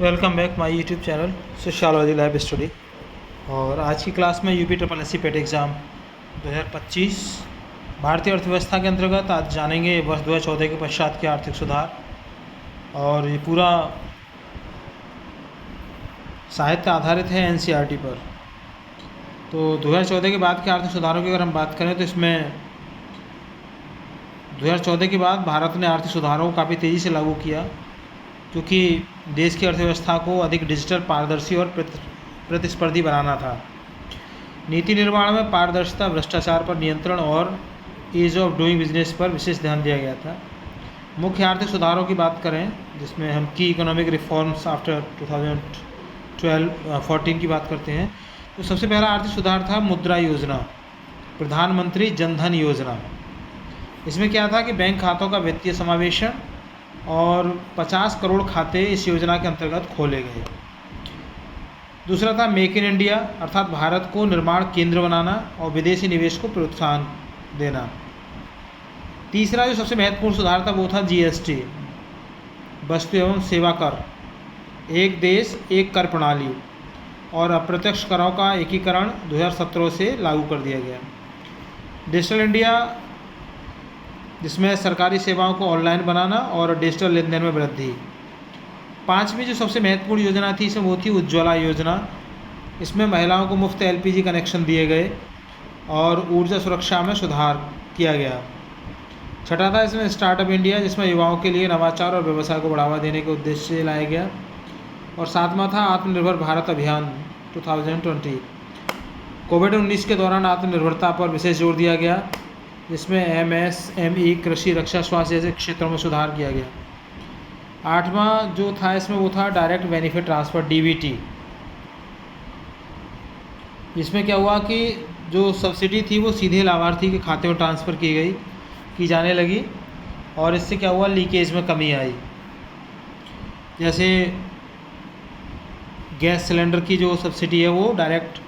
Welcome back my YouTube channel sociology lab study. और आज की क्लास में यूपी ट्रिपल एस सी पेट exam 2025 भारतीय अर्थव्यवस्था के अंतर्गत आज जानेंगे वर्ष 2014 के पश्चात के आर्थिक सुधार। और ये पूरा साहित्य आधारित है एनसीईआरटी पर। तो 2014 के बाद के आर्थिक सुधारों की अगर हम बात करें तो इसमें 2014 के बाद भारत ने आर्थिक सुधारों को काफ़ी तेज़ी से लागू किया, क्योंकि देश की अर्थव्यवस्था को अधिक डिजिटल, पारदर्शी और प्रतिस्पर्धी बनाना था। नीति निर्माण में पारदर्शिता, भ्रष्टाचार पर नियंत्रण और ईज ऑफ डूइंग बिजनेस पर विशेष ध्यान दिया गया था। मुख्य आर्थिक सुधारों की बात करें जिसमें हम की इकोनॉमिक रिफॉर्म्स आफ्टर 2012-14 की बात करते हैं, तो सबसे पहला आर्थिक सुधार था मुद्रा योजना, प्रधानमंत्री जन धन योजना। इसमें क्या था कि बैंक खातों का वित्तीय समावेशन और 50 करोड़ खाते इस योजना के अंतर्गत खोले गए। दूसरा था मेक इन इंडिया, अर्थात भारत को निर्माण केंद्र बनाना और विदेशी निवेश को प्रोत्साहन देना। तीसरा जो सबसे महत्वपूर्ण सुधार था वो था जीएसटी, वस्तु एवं सेवा कर, एक देश एक कर प्रणाली और अप्रत्यक्ष करों का एकीकरण 2017 से लागू कर दिया गया। डिजिटल इंडिया, जिसमें सरकारी सेवाओं को ऑनलाइन बनाना और डिजिटल लेन देन में वृद्धि। पांचवी जो सबसे महत्वपूर्ण योजना थी इसमें वो थी उज्ज्वला योजना। इसमें महिलाओं को मुफ्त एलपीजी कनेक्शन दिए गए और ऊर्जा सुरक्षा में सुधार किया गया। छठा था इसमें स्टार्टअप इंडिया, जिसमें युवाओं के लिए नवाचार और व्यवसाय को बढ़ावा देने के उद्देश्य से लाया गया। और सातवां था आत्मनिर्भर भारत अभियान 2020। कोविड-19 के दौरान आत्मनिर्भरता पर विशेष जोर दिया गया, जिसमें एमएसएमई, कृषि, रक्षा, स्वास्थ्य जैसे क्षेत्रों में सुधार किया गया। आठवां जो था इसमें वो था डायरेक्ट बेनिफिट ट्रांसफ़र, डीबीटी। इसमें क्या हुआ कि जो सब्सिडी थी वो सीधे लाभार्थी के खाते में ट्रांसफ़र की जाने लगी और इससे क्या हुआ, लीकेज में कमी आई। जैसे गैस सिलेंडर की जो सब्सिडी है वो डायरेक्ट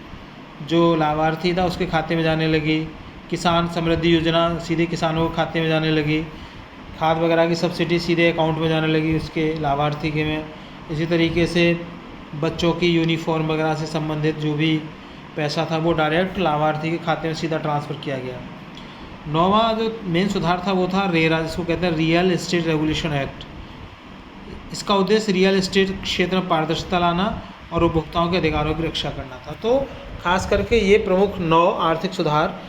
जो लाभार्थी था उसके खाते में जाने लगी। किसान समृद्धि योजना सीधे किसानों के खाते में जाने लगी। खाद वगैरह की सब्सिडी सीधे अकाउंट में जाने लगी उसके लाभार्थी के में। इसी तरीके से बच्चों की यूनिफॉर्म वगैरह से संबंधित जो भी पैसा था वो डायरेक्ट लाभार्थी के खाते में सीधा ट्रांसफ़र किया गया। नौवां जो मेन सुधार था वो था रेरा, जिसको कहते हैं रियल एस्टेट रेगुलेशन एक्ट। इसका उद्देश्य रियल एस्टेट क्षेत्र में पारदर्शिता लाना और उपभोक्ताओं के अधिकारों की रक्षा करना था। तो खास करके ये प्रमुख 9 आर्थिक सुधार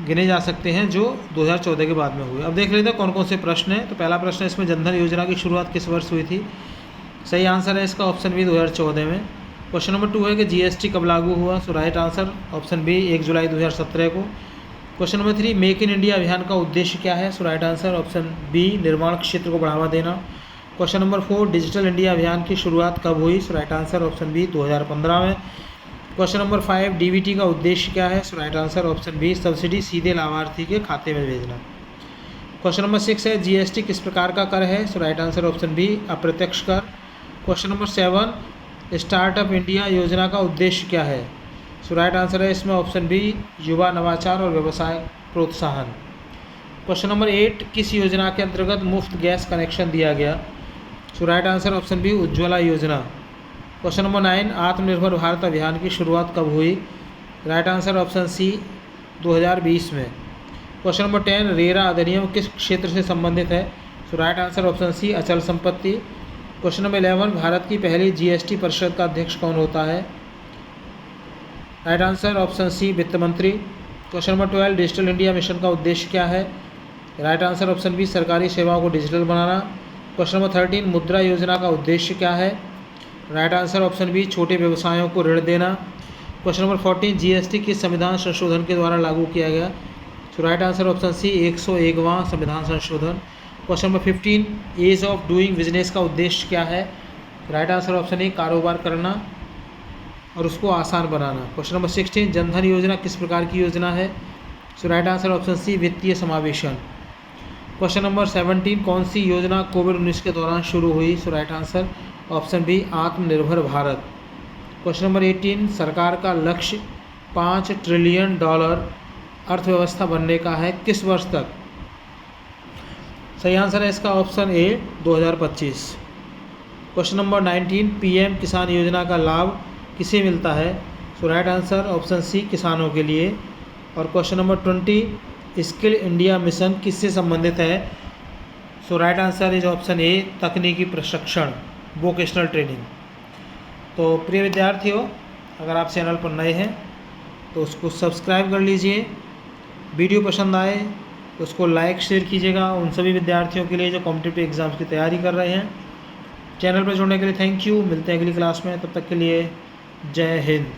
गिने जा सकते हैं जो 2014 के बाद में हुए। अब देख लेते हैं कौन कौन से प्रश्न हैं। तो पहला प्रश्न है इसमें जनधन योजना की शुरुआत किस वर्ष हुई थी? सही आंसर है इसका ऑप्शन बी 2014 में। क्वेश्चन नंबर 2 है कि जीएसटी कब लागू हुआ? सो राइट आंसर ऑप्शन बी 1 जुलाई 2017 को। Question number 3 make in India अभियान का उद्देश्य क्या है? So right answer option B निर्माण क्षेत्र को बढ़ावा देना। क्वेश्चन नंबर 4 डिजिटल इंडिया अभियान की शुरुआत कब हुई? सो राइट आंसर ऑप्शन बी 2015 में। क्वेश्चन नंबर 5 डीबीटी का उद्देश्य क्या है? So right answer option B subsidy सीधे लाभार्थी के खाते में भेजना। क्वेश्चन नंबर 6 है जीएसटी किस प्रकार का कर है? So right answer option B अप्रत्यक्ष कर। क्वेश्चन नंबर 7 स्टार्टअप इंडिया योजना का उद्देश्य क्या है? सो राइट आंसर है इसमें ऑप्शन बी युवा नवाचार और व्यवसाय प्रोत्साहन। क्वेश्चन नंबर 8 किस योजना के अंतर्गत मुफ्त गैस कनेक्शन दिया गया? So right answer option B Ujjwala योजना। क्वेश्चन नंबर 9 आत्मनिर्भर भारत अभियान की शुरुआत कब हुई? राइट आंसर ऑप्शन सी 2020 में। क्वेश्चन नंबर 10 रेरा अधिनियम किस क्षेत्र से संबंधित है? सो राइट आंसर ऑप्शन सी अचल संपत्ति। क्वेश्चन नंबर 11 भारत की पहली जीएसटी परिषद का अध्यक्ष कौन होता है? राइट आंसर ऑप्शन सी वित्त मंत्री। Question number 12 digital India mission का उद्देश्य क्या है? राइट आंसर ऑप्शन बी सरकारी सेवाओं को डिजिटल बनाना। क्वेश्चन नंबर 13 मुद्रा योजना का उद्देश्य क्या है? राइट आंसर ऑप्शन बी छोटे व्यवसायों को ऋण देना। क्वेश्चन नंबर 14 जीएसटी किस संविधान संशोधन के द्वारा लागू किया गया? So right answer option C 101वां संविधान संशोधन। Question number 15 ease of doing business का उद्देश्य क्या है? राइट आंसर ऑप्शन ए कारोबार करना और उसको आसान बनाना। क्वेश्चन नंबर 16 जनधन योजना किस प्रकार की योजना है? सो राइट आंसर ऑप्शन सी वित्तीय समावेशन। क्वेश्चन नंबर 17 कौन सी योजना कोविड-19 के दौरान शुरू हुई? सो राइट आंसर ऑप्शन बी आत्मनिर्भर भारत। क्वेश्चन नंबर 18 सरकार का लक्ष्य $5 ट्रिलियन अर्थव्यवस्था बनने का है किस वर्ष तक? सही आंसर है इसका option A 2025। Question number 19, PM Kisan योजना का लाभ किसे मिलता है? So right answer option C, किसानों के लिए। और question number 20, skill India mission किससे संबंधित है? So right answer is option A, तकनीकी प्रशिक्षण, वोकेशनल ट्रेनिंग। तो प्रिय विद्यार्थियों, अगर आप चैनल पर नए हैं तो उसको सब्सक्राइब कर लीजिए। वीडियो पसंद आए तो उसको लाइक शेयर कीजिएगा उन सभी विद्यार्थियों के लिए जो कॉम्पिटिटिव एग्ज़ाम्स की तैयारी कर रहे हैं। चैनल पर जुड़ने के लिए थैंक यू। मिलते हैं अगली क्लास में, तब तक के लिए जय हिंद।